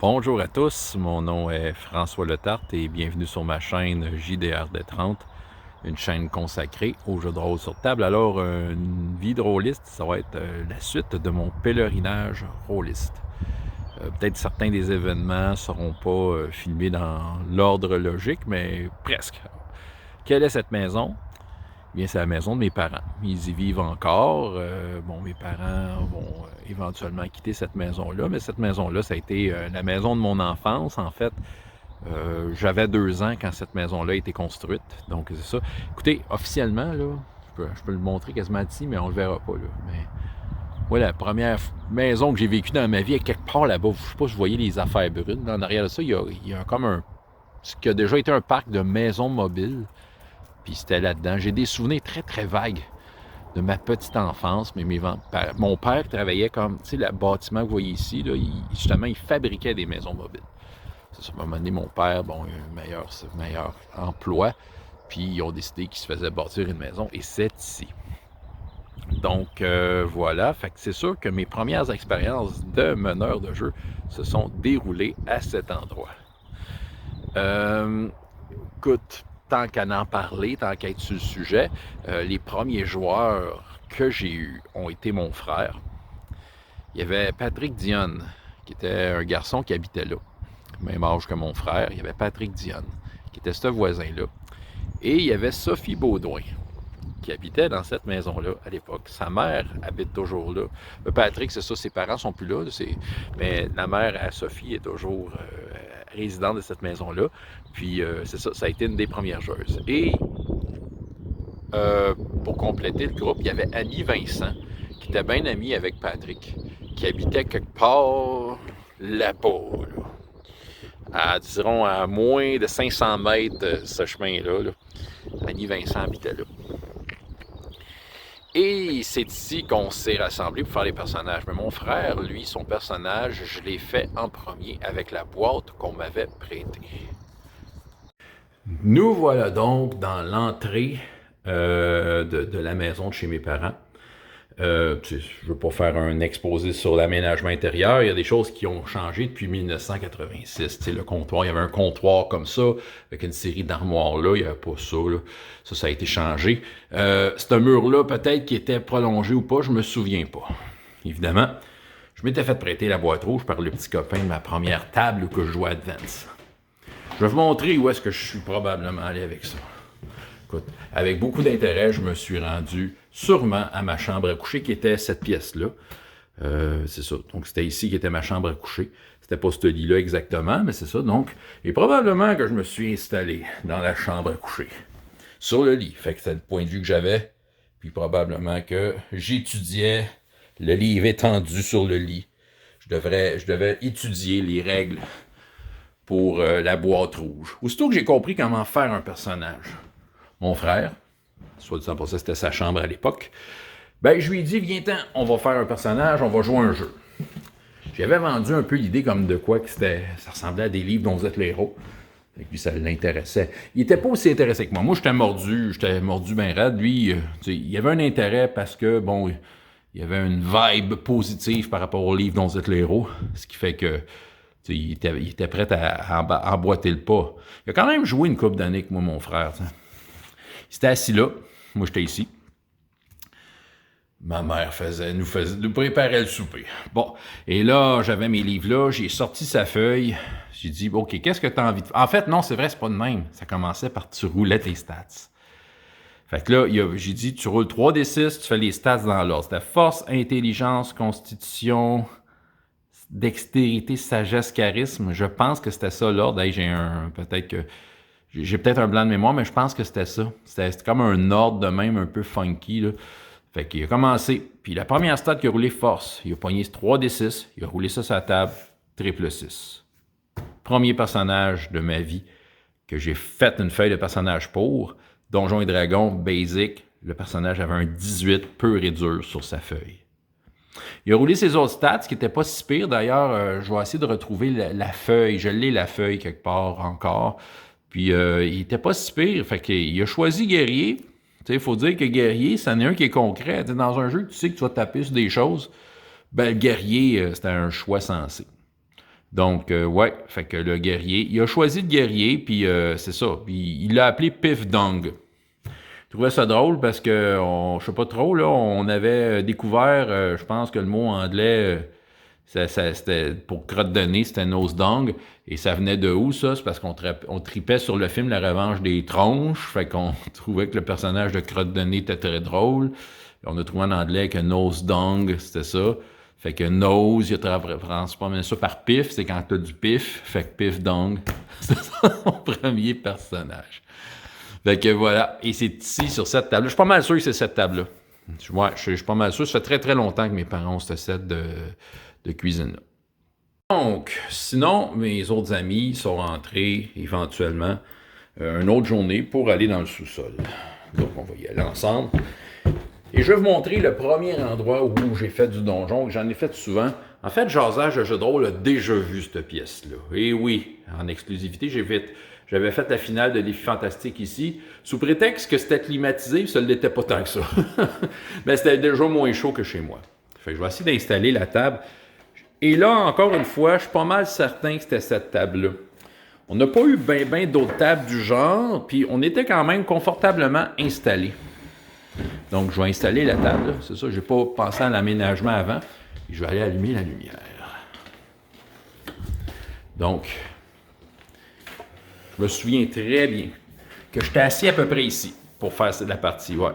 Bonjour à tous, mon nom est François Letarte et bienvenue sur ma chaîne JDRD30, une chaîne consacrée aux jeux de rôle sur table. Alors, une vie de rôliste, ça va être la suite de mon pèlerinage rôliste. Peut-être certains des événements ne seront pas filmés dans l'ordre logique, mais presque. Quelle est cette maison? Bien, c'est la maison de mes parents. Ils y vivent encore. Mes parents vont éventuellement quitter cette maison-là, mais cette maison-là, ça a été la maison de mon enfance, en fait. J'avais 2 ans quand cette maison-là a été construite. Donc, c'est ça. Écoutez, officiellement, là, je peux le montrer quasiment ici, mais on le verra pas, là. Mais voilà, la première maison que j'ai vécue dans ma vie est quelque part là-bas. Je sais pas si vous voyez les affaires brunes. Là, en arrière de ça, il y a comme ce qui a déjà été un parc de maisons mobiles. Puis c'était là-dedans. J'ai des souvenirs très, très vagues de ma petite enfance. Mais mon père travaillait comme, tu sais, le bâtiment que vous voyez ici, là, justement, il fabriquait des maisons mobiles. C'est ça, à un moment donné, mon père, bon, il a un meilleur emploi. Puis ils ont décidé qu'il se faisait bâtir une maison. Et c'est ici. Donc, voilà. Fait que c'est sûr que mes premières expériences de meneur de jeu se sont déroulées à cet endroit. Écoute, tant qu'à en parler, tant qu'à être sur le sujet, les premiers joueurs que j'ai eus ont été mon frère. Il y avait Patrick Dionne, qui était un garçon qui habitait là, même âge que mon frère. Il y avait Patrick Dionne, qui était ce voisin-là. Et il y avait Sophie Baudouin, qui habitait dans cette maison-là à l'époque. Sa mère habite toujours là. Patrick, c'est ça, ses parents sont plus là, mais la mère à Sophie est toujours résidente de cette maison-là. Puis c'est ça, ça a été une des premières joueuses. Et pour compléter le groupe, il y avait Annie Vincent, qui était bien amie avec Patrick, qui habitait quelque part là-bas, là. Disons à moins de 500 mètres de ce chemin-là. Là. Annie Vincent habitait là. Et c'est ici qu'on s'est rassemblés pour faire les personnages. Mais mon frère, lui, son personnage, je l'ai fait en premier avec la boîte qu'on m'avait prêtée. Nous voilà donc dans l'entrée de la maison de chez mes parents. Je ne veux pas faire un exposé sur l'aménagement intérieur. Il y a des choses qui ont changé depuis 1986. Le comptoir, il y avait un comptoir comme ça, avec une série d'armoires là. Il n'y avait pas ça. Là. Ça a été changé. Ce mur-là, peut-être qu'il était prolongé ou pas, je me souviens pas. Évidemment, je m'étais fait prêter la boîte rouge par le petit copain de ma première table où que je jouais à Advance. Je vais vous montrer où est-ce que je suis probablement allé avec ça. Écoute, avec beaucoup d'intérêt, je me suis rendu sûrement à ma chambre à coucher, qui était cette pièce-là. C'est ça. Donc, c'était ici qui était ma chambre à coucher. C'était pas ce lit-là exactement, mais c'est ça. Donc, et probablement que je me suis installé dans la chambre à coucher. Sur le lit. Fait que c'était le point de vue que j'avais. Puis probablement que j'étudiais le livre étendu sur le lit. Je devais étudier les règles pour la boîte rouge. Aussitôt que j'ai compris comment faire un personnage, mon frère, soit disant pour ça, c'était sa chambre à l'époque, ben je lui ai dit, viens-t'en, on va faire un personnage, on va jouer un jeu. J'avais vendu un peu l'idée comme de quoi que ça ressemblait à des livres dont vous êtes les héros. Et puis ça l'intéressait. Il était pas aussi intéressé que moi. Moi, j'étais mordu bien raide. Lui, il avait un intérêt parce que, bon, il y avait une vibe positive par rapport aux livres dont vous êtes les héros. Ce qui fait que il était prêt à emboîter le pas. Il a quand même joué une couple d'années avec moi, mon frère. T'sais. Il s'était assis là. Moi, j'étais ici. Ma mère nous préparait le souper. Bon, et là, j'avais mes livres là, j'ai sorti sa feuille, j'ai dit, OK, qu'est-ce que tu as envie de faire? En fait, non, c'est vrai, c'est pas de même. Ça commençait par tu roulais tes stats. Fait que là, j'ai dit, tu roules 3d6, tu fais les stats dans l'ordre. C'était force, intelligence, constitution, dextérité, sagesse, charisme. Je pense que c'était ça l'ordre. Hey, j'ai peut-être un blanc de mémoire, mais je pense que c'était ça. C'était comme un ordre de même un peu funky, là. Fait qu'il a commencé, puis la première stat qu'il a roulé force, il a pogné 3d6, il a roulé ça sur la table, triple 6. Premier personnage de ma vie que j'ai fait une feuille de personnage pour, Donjons et Dragons, basic, le personnage avait un 18 pur et dur sur sa feuille. Il a roulé ses autres stats, ce qui n'était pas si pire. D'ailleurs, je vais essayer de retrouver la feuille. Je l'ai la feuille quelque part encore. Puis, il n'était pas si pire. Fait qu'il a choisi guerrier. Il faut dire que guerrier, c'en est un qui est concret. T'sais, dans un jeu, tu sais que tu vas taper sur des choses. Ben, le guerrier, c'était un choix sensé. Donc, ouais, fait que le guerrier, il a choisi le guerrier, puis c'est ça. Puis il l'a appelé Pif Dong. Je trouvais ça drôle parce que, je sais pas trop, là, on avait découvert, je pense que le mot anglais, c'était pour crotte de nez, c'était nose dong. Et ça venait de où, ça? C'est parce on tripait sur le film La Revanche des Tronches. Fait qu'on trouvait que le personnage de crotte de nez était très drôle. On a trouvé en anglais que nose dong, c'était ça. Fait que nose, il a transformé ça par pif, c'est quand t'as du pif. Fait que pif dong, c'est son premier personnage. Fait que voilà. Et c'est ici, sur cette table. Je suis pas mal sûr que c'est cette table-là. Ouais, je suis pas mal sûr. Ça fait très très longtemps que mes parents ont ce set de cuisine-là. Donc, sinon, mes autres amis sont rentrés éventuellement une autre journée pour aller dans le sous-sol. Donc, on va y aller ensemble. Et je vais vous montrer le premier endroit où j'ai fait du donjon, que j'en ai fait souvent. En fait, Jasage de jeu de rôle a déjà vu cette pièce-là. Et oui, en exclusivité, j'avais fait la finale de Défi Fantastique ici, sous prétexte que c'était climatisé, ça ne l'était pas tant que ça. Mais c'était déjà moins chaud que chez moi. Fait que je vais essayer d'installer la table. Et là, encore une fois, je suis pas mal certain que c'était cette table-là. On n'a pas eu bien d'autres tables du genre, puis on était quand même confortablement installés. Donc, je vais installer la table. C'est ça, je n'ai pas pensé à l'aménagement avant. Et je vais aller allumer la lumière. Donc, je me souviens très bien que j'étais assis à peu près ici pour faire la partie. Ouais.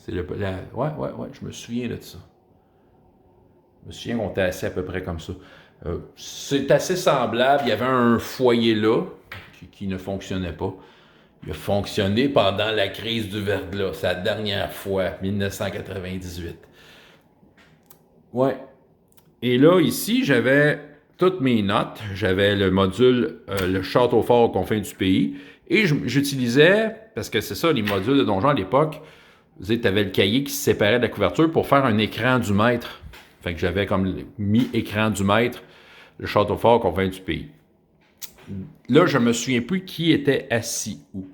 Ouais, je me souviens de ça. Je me souviens qu'on était assis à peu près comme ça. C'est assez semblable. Il y avait un foyer là qui ne fonctionnait pas. Il a fonctionné pendant la crise du verglas, sa dernière fois, 1998. Ouais. Et là, ici, j'avais toutes mes notes. J'avais le module, le château fort aux confins du pays. Et j'utilisais, parce que c'est ça, les modules de donjon à l'époque, tu avais le cahier qui se séparait de la couverture pour faire un écran du maître. Fait que j'avais comme mis écran du maître, le château fort aux confins du pays. Là, je me souviens plus qui était assis où.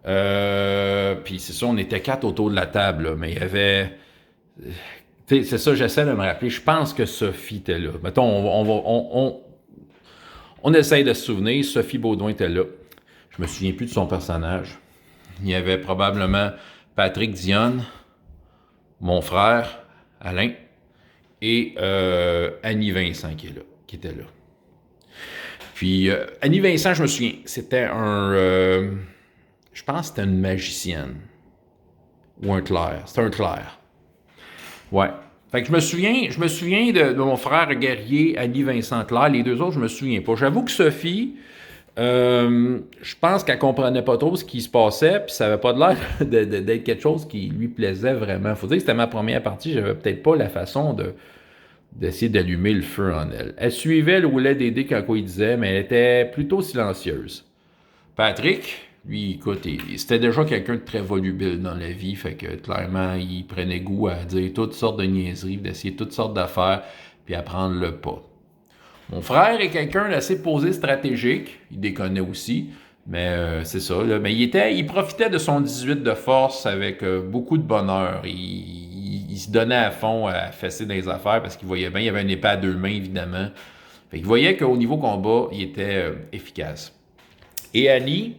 Puis c'est ça, on était 4 autour de la table, là, mais il y avait... c'est ça, j'essaie de me rappeler. Je pense que Sophie était là. Mettons, on essaye de se souvenir. Sophie Baudouin était là. Je me souviens plus de son personnage. Il y avait probablement Patrick Dionne, mon frère, Alain, et Annie Vincent qui était là. Puis Annie Vincent, je me souviens, c'était je pense que c'était une magicienne. Ou un clerc. C'était un clerc. Ouais. Fait que je me souviens de mon frère guerrier, Annie Vincent Claire. Les deux autres, je me souviens pas. J'avoue que Sophie, je pense qu'elle comprenait pas trop ce qui se passait, puis ça avait pas de l'air d'être quelque chose qui lui plaisait vraiment. Faut dire que c'était ma première partie, j'avais peut-être pas la façon d'essayer d'allumer le feu en elle. Elle suivait le roulet des dés quand il disait, mais elle était plutôt silencieuse. Patrick, lui, écoute, c'était déjà quelqu'un de très volubile dans la vie, fait que clairement, il prenait goût à dire toutes sortes de niaiseries, d'essayer toutes sortes d'affaires, puis à prendre le pas. Mon frère est quelqu'un d'assez posé stratégique, il déconnait aussi, mais c'est ça. Là, mais il profitait de son 18 de force avec beaucoup de bonheur. Il se donnait à fond à fesser dans les affaires parce qu'il voyait bien, il avait une épée à deux mains, évidemment. Fait qu'il voyait qu'au niveau combat, il était efficace. Et Annie,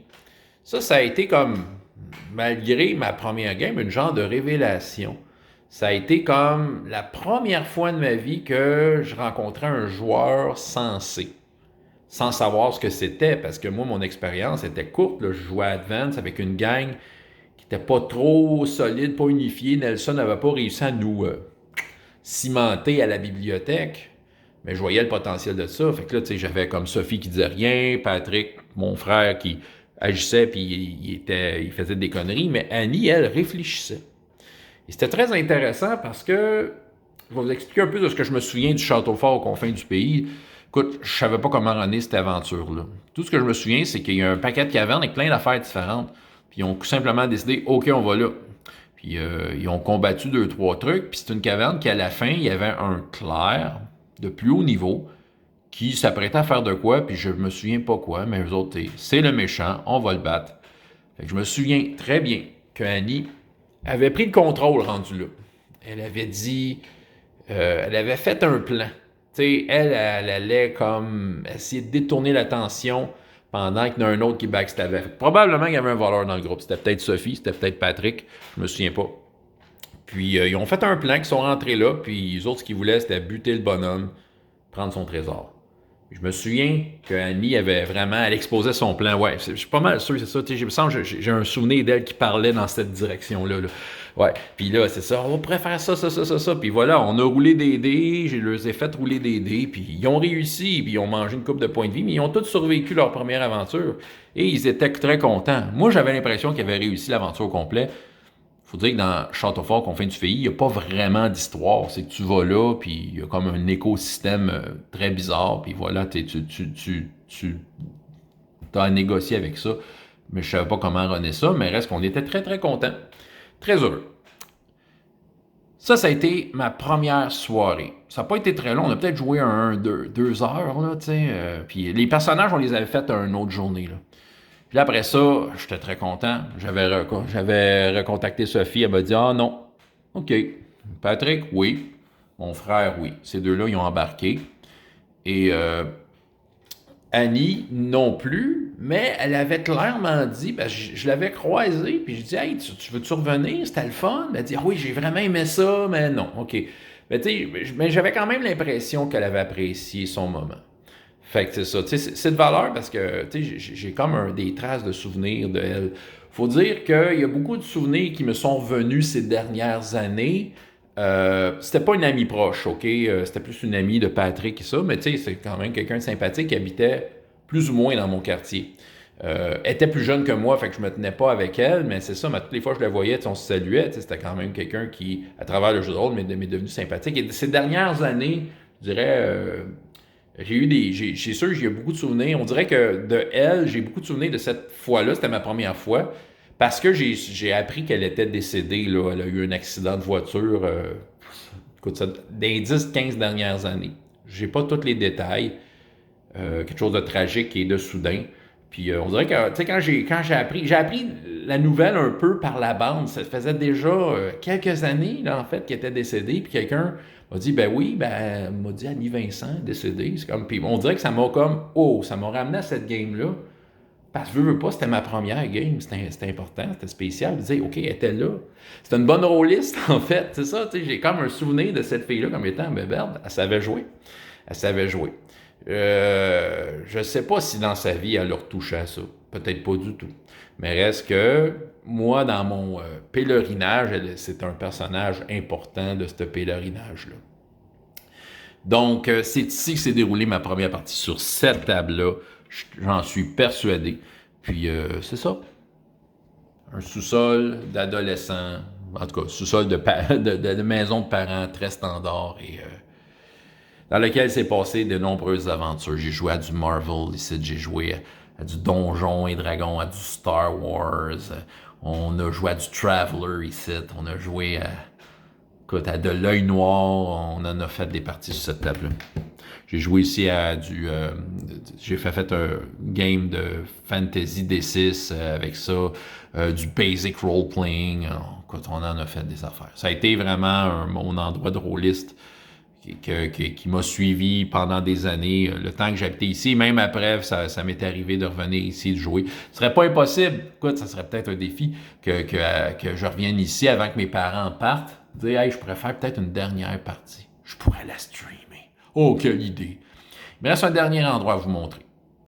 ça a été comme, malgré ma première game, une genre de révélation. Ça a été comme la première fois de ma vie que je rencontrais un joueur sensé, sans savoir ce que c'était, parce que moi, mon expérience était courte. Là, je jouais à Advance avec une gang qui n'était pas trop solide, pas unifiée. Nelson n'avait pas réussi à nous cimenter à la bibliothèque, mais je voyais le potentiel de ça. Fait que là, tu sais, j'avais comme Sophie qui disait rien, Patrick, mon frère, qui agissait puis il faisait des conneries, mais Annie, elle, réfléchissait. Et c'était très intéressant parce que, je vais vous expliquer un peu de ce que je me souviens du château fort aux confins du pays. Écoute, je savais pas comment runner cette aventure-là. Tout ce que je me souviens, c'est qu'il y a un paquet de cavernes avec plein d'affaires différentes. Puis ils ont simplement décidé, OK, on va là. Puis ils ont combattu 2-3 trucs. Puis c'est une caverne qui, à la fin, il y avait un clerc de plus haut niveau qui s'apprêtait à faire de quoi, puis je me souviens pas quoi, mais eux autres, c'est le méchant, on va le battre. Fait que je me souviens très bien que Annie avait pris le contrôle rendu là. Elle avait dit, elle avait fait un plan. Tu sais, elle allait comme essayer de détourner l'attention pendant qu'il y en a un autre qui backstabait. Probablement qu'il y avait un voleur dans le groupe. C'était peut-être Sophie, c'était peut-être Patrick, je me souviens pas. Puis ils ont fait un plan, ils sont rentrés là, puis les autres, ce qu'ils voulaient, c'était buter le bonhomme, prendre son trésor. Je me souviens qu'Annie avait vraiment, elle exposait son plan. Ouais, je suis pas mal sûr, c'est ça. J'ai un souvenir d'elle qui parlait dans cette direction-là. Là. Ouais, puis là, c'est ça, on pourrait faire ça, ça, ça, ça, ça. Puis voilà, on a roulé des dés, je leur ai fait rouler des dés, puis ils ont réussi, puis ils ont mangé une coupe de points de vie, mais ils ont tous survécu leur première aventure. Et ils étaient très contents. Moi, j'avais l'impression qu'ils avaient réussi l'aventure au complet. Faut dire que dans Châteaufort, qu'on fait du pays, il n'y a pas vraiment d'histoire. C'est que tu vas là, puis il y a comme un écosystème très bizarre, puis voilà, tu as à négocier avec ça. Mais je ne savais pas comment runner ça, mais reste qu'on était très, très contents. Très heureux. Ça a été ma première soirée. Ça n'a pas été très long. On a peut-être joué deux heures, là, tu sais. Puis les personnages, on les avait faits une autre journée, là. Puis là, après ça, j'étais très content. J'avais recontacté Sophie. Elle m'a dit: ah non. OK. Patrick, oui. Mon frère, oui. Ces deux-là, ils ont embarqué. Et Annie, non plus. Mais elle avait clairement dit, ben, je l'avais croisée. Puis je dis: hey, tu veux-tu revenir? C'était le fun. Elle dit: ah oui, j'ai vraiment aimé ça. Mais non. OK. Mais tu sais, mais j'avais quand même l'impression qu'elle avait apprécié son moment. Fait que c'est ça, tu sais, c'est de valeur parce que, tu sais, j'ai comme des traces de souvenirs d'elle. Faut dire qu'il y a beaucoup de souvenirs qui me sont venus ces dernières années. C'était pas une amie proche, OK? C'était plus une amie de Patrick et ça, mais tu sais, c'est quand même quelqu'un de sympathique qui habitait plus ou moins dans mon quartier. Elle était plus jeune que moi, fait que je me tenais pas avec elle, mais c'est ça, mais toutes les fois que je la voyais, on se saluait, c'était quand même quelqu'un qui, à travers le jeu de rôle, m'est devenu sympathique. Et ces dernières années, je dirais... c'est sûr, j'ai beaucoup de souvenirs. On dirait que de elle, j'ai beaucoup de souvenirs de cette fois-là. C'était ma première fois. Parce que j'ai appris qu'elle était décédée. Là. Elle a eu un accident de voiture écoute, ça, dans les 10-15 dernières années. J'ai pas tous les détails. Quelque chose de tragique et de soudain. Puis on dirait que, tu sais, quand j'ai appris la nouvelle un peu par la bande. Ça faisait déjà quelques années, là, en fait, qu'elle était décédée. Puis quelqu'un m'a dit: ben oui, ben, m'a dit Annie Vincent, décédée. C'est comme, puis on dirait que ça m'a comme, ça m'a ramené à cette game-là. Parce que veux pas, c'était ma première game, c'était important, c'était spécial. Je disais: OK, elle était là. C'était une bonne rôliste, en fait. C'est ça, tu sais, j'ai comme un souvenir de cette fille-là comme étant béberde. Elle savait jouer. Elle savait jouer. Je sais pas si dans sa vie, elle a retouché à ça. Peut-être pas du tout. Mais reste que, moi, dans mon pèlerinage, c'est un personnage important de ce pèlerinage-là. Donc, c'est ici que s'est déroulée ma première partie, sur cette table-là. J'en suis persuadé. Puis, c'est ça. Un sous-sol d'adolescents, en tout cas, sous-sol de maison de parents très standard et dans lequel s'est passé de nombreuses aventures. J'ai joué à du Marvel ici, j'ai joué à du Donjon et Dragon, à du Star Wars. On a joué à du Traveler ici. On a joué à de l'œil noir. On en a fait des parties sur cette table-là. J'ai joué ici à j'ai fait un game de Fantasy D6 avec ça, du basic role-playing. Écoute, on en a fait des affaires. Ça a été vraiment mon endroit de rôliste qui m'a suivi pendant des années, le temps que j'habitais ici. Même après, ça m'est arrivé de revenir ici et de jouer. Ce serait pas impossible. Écoute, ça serait peut-être un défi que je revienne ici avant que mes parents partent. Dire: hey, je pourrais faire peut-être une dernière partie. Je pourrais la streamer. Oh, quelle idée! Il me reste un dernier endroit à vous montrer.